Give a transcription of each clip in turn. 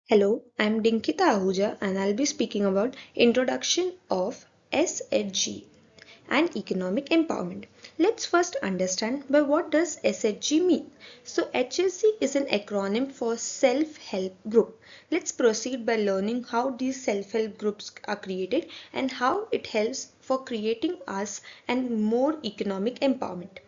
Hello, I'm DINKITA AHUJA and I'll be speaking about Introduction of SHG and Economic Empowerment. Let's first understand by what does SHG mean. So HSG is an acronym for Self-Help Group. Let's proceed by learning how these self-help groups are created and how it helps for creating us and more economic empowerment.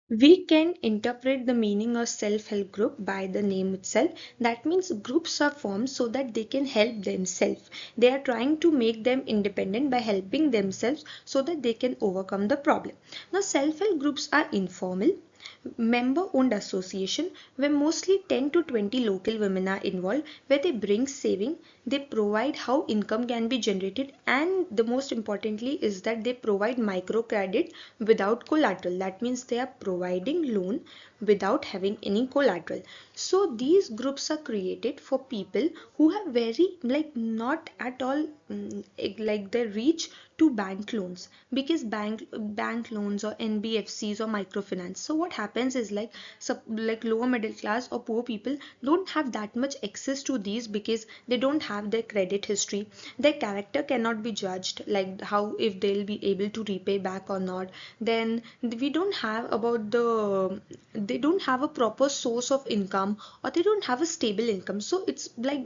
We can interpret the meaning of self-help group by the name itself. That means groups are formed so that they can help themselves. They are trying to make them independent by helping themselves so that they can overcome the problem. Now, self-help groups are informal, member-owned association where mostly 10 to 20 local women are involved, where they bring saving, they provide how income can be generated, and the most importantly is that they provide microcredit without collateral. That means they are providing loan without having any collateral. So these groups are created for people who have very not at all like they reach to bank loans, because bank loans or NBFCs or microfinance. So what happens is like lower middle class or poor people don't have that much access to these because they don't have their credit history. Their character cannot be judged, like how if they'll be able to repay back or not. Then we don't have about the they don't have a proper source of income, or they don't have a stable income. So it's like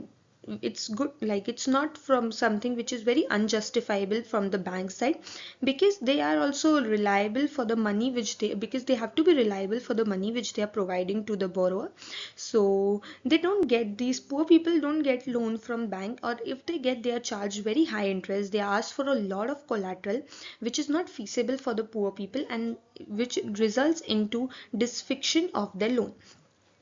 it's good, like it's not from something which is very unjustifiable from the bank side, because they are also reliable for the money which they, because they have to be reliable for the money which they are providing to the borrower. So they don't get, these poor people don't get loan from bank, or if they get, they are charged very high interest. They ask for a lot of collateral which is not feasible for the poor people, and which results into disfiction of their loan.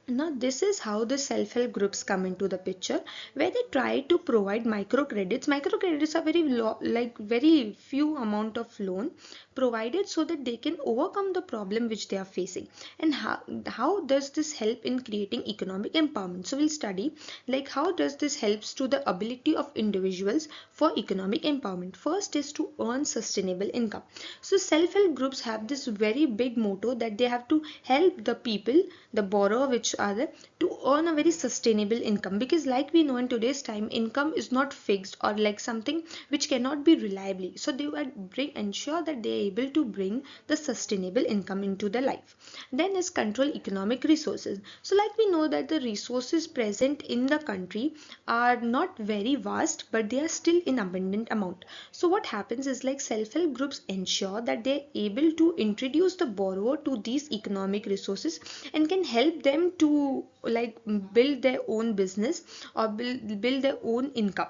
Now, this is how the self-help groups come into the picture, where they try to provide microcredits. Microcredits are very low, like very few amount of loan provided so that they can overcome the problem which they are facing. And how does this help in creating economic empowerment? So we'll study like how does this helps to the ability of individuals for economic empowerment. First is to earn sustainable income. So self-help groups have this very big motto that they have to help the people, the borrower which are there, to earn a very sustainable income, because like we know in today's time income is not fixed or like something which cannot be reliably. So they would ensure that they are able to bring the sustainable income into their life. Then is control economic resources. So like we know that the resources present in the country are not very vast, but they are still in abundant amount. So what happens is like self-help groups ensure that they are able to introduce the borrower to these economic resources and can help them to like build their own business or build their own income.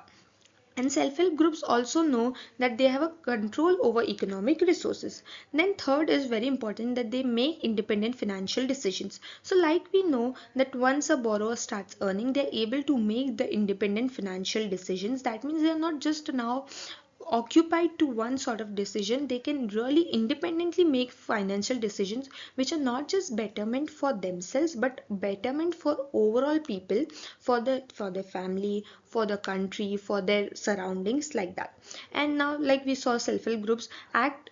And self-help groups also know that they have a control over economic resources. Then third is very important, that they make independent financial decisions. So like we know that once a borrower starts earning, they're able to make the independent financial decisions. That means they're not just now occupied to one sort of decision. They can really independently make financial decisions which are not just betterment for themselves but betterment for overall people, for their family, for the country, for their surroundings, like that. And now like we saw, self-help groups act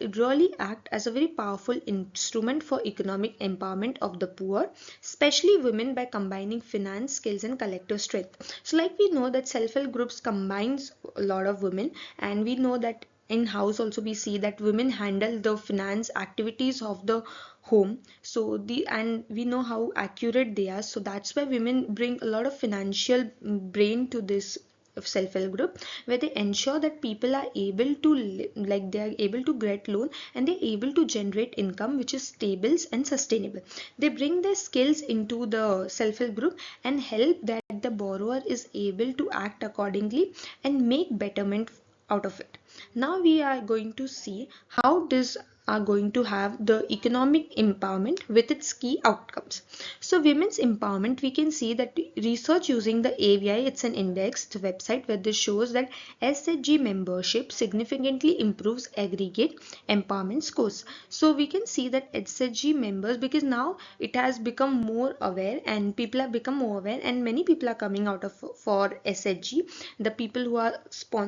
as a very powerful instrument for economic empowerment of the poor, especially women, by combining finance skills and collective strength. So like we know that self-help groups combines a lot of women, and we know that in house also we see that women handle the finance activities of the home. So the, and we know how accurate they are, so that's why women bring a lot of financial brain to this self-help group, where they ensure that people are able to like they are able to get loan and they're able to generate income which is stable and sustainable. They bring their skills into the self-help group and help that the borrower is able to act accordingly and make betterment out of it. Now we are going to see how this are going to have the economic empowerment with its key outcomes. So women's empowerment, we can see that research using the AVI, it's an indexed website where this shows that SHG membership significantly improves aggregate empowerment scores. So we can see that SHG members, because now it has become more aware and people have become more aware and many people are coming out of for SHG, the people who are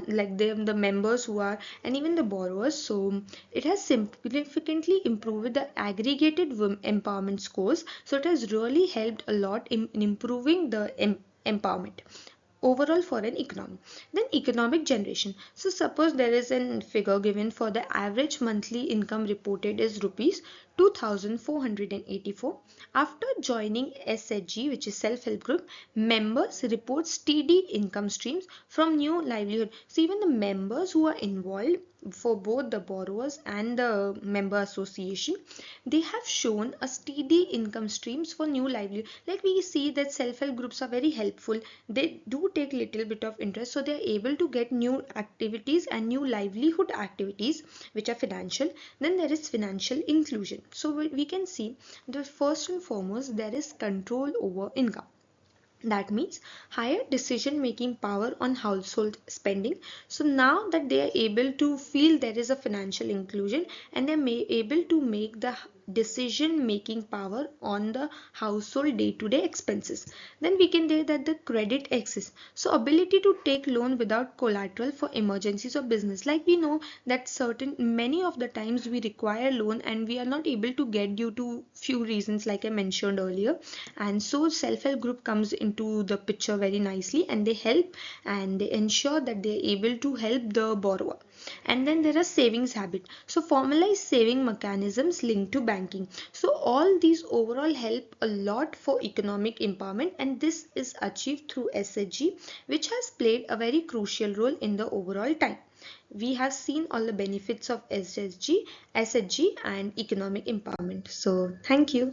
like the members who are, and even the borrowers. So it has significantly improved the aggregated empowerment scores. So it has really helped a lot in improving the empowerment overall for an economy. Then economic generation. So suppose there is a figure given for the average monthly income reported is rupees 2484. After joining SHG, which is self-help group, members report steady income streams from new livelihood. So even the members who are involved, for both the borrowers and the member association, they have shown a steady income streams for new livelihood. Like we see that self-help groups are very helpful. They do take little bit of interest, so they are able to get new activities and new livelihood activities which are financial. Then there is financial inclusion. So we can see that first and foremost there is control over income. That means higher decision making power on household spending. So now that they are able to feel there is a financial inclusion, and they are able to make the decision making power on the household day-to-day expenses. Then we can say that the credit access, so ability to take loan without collateral for emergencies or business. Like we know that certain many of the times we require loan and we are not able to get due to few reasons like I mentioned earlier, and so self-help group comes into the picture very nicely, and they help and they ensure that they are able to help the borrower. And then there are savings habit, so formalized saving mechanisms linked to banking. So all these overall help a lot for economic empowerment, and this is achieved through SHG, which has played a very crucial role in the overall time. We have seen all the benefits of SHG and economic empowerment. So thank you.